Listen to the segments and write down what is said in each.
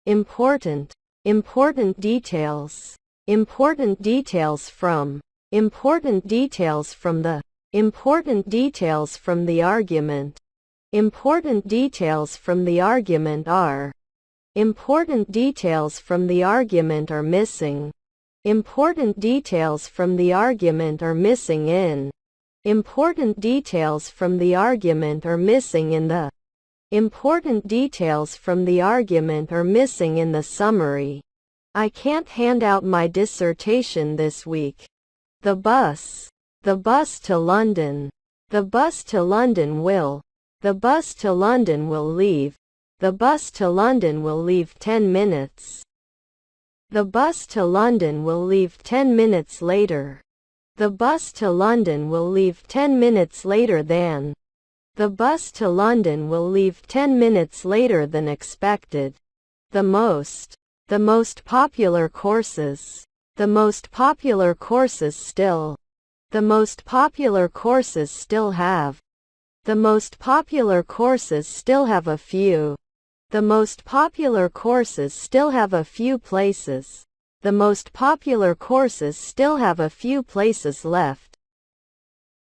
important, important details, important details from, important details from the, important details from the argument, important details from the argument are, important details from the argument are missing, important details from the argument are missing in, important details from the argument are missing in the, important details from the argument are missing in the summary. I can't hand out my dissertation this week. The bus to London, the bus to London will, the bus to London will leave, the bus to London will leave 10 minutes. The bus to London will leave 10 minutes later. The bus to London will leave 10 minutes later than. The bus to London will leave 10 minutes later than expected. The most popular courses. The most popular courses still. The most popular courses still have. The most popular courses still have a few. The most popular courses still have a few places. The most popular courses still have a few places left.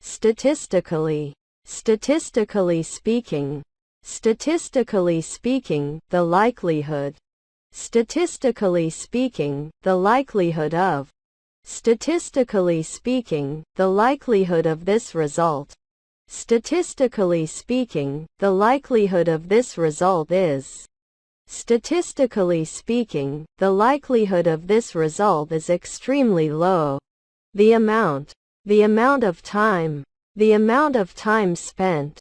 Statistically. Statistically speaking. Statistically speaking, the likelihood. Statistically speaking, the likelihood of. Statistically speaking, the likelihood of this result. Statistically speaking, the likelihood of this result is. Statistically speaking, the likelihood of this result is extremely low. The amount of time, the amount of time spent,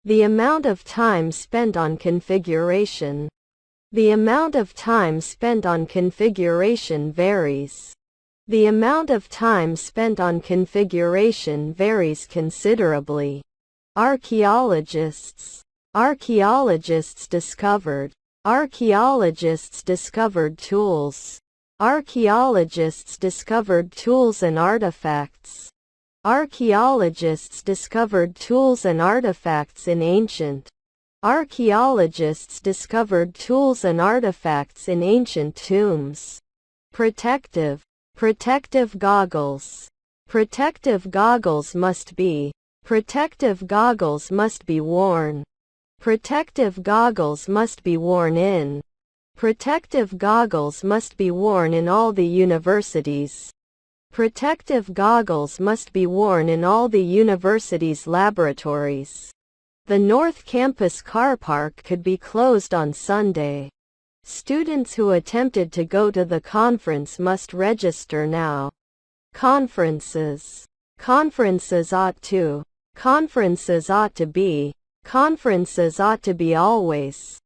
the amount of time spent on configuration, the amount of time spent on configuration varies. The amount of time spent on configuration varies considerably. Archaeologists discovered tools. Archaeologists discovered tools and artifacts. Archaeologists discovered tools and artifacts in ancient. Archaeologists discovered tools and artifacts in ancient tombs. Protective goggles. Protective goggles must be worn. Protective goggles must be worn in. Protective goggles must be worn in all the universities. Protective goggles must be worn in all the universities' laboratories. The North Campus car park could be closed on Sunday. Students who attempted to go to the conference must register now. Conferences ought to be always.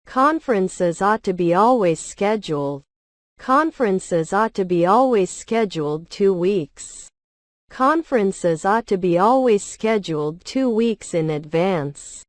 Conferences ought to be always scheduled. Conferences ought to be always scheduled 2 weeks. Conferences ought to be always scheduled 2 weeks in advance.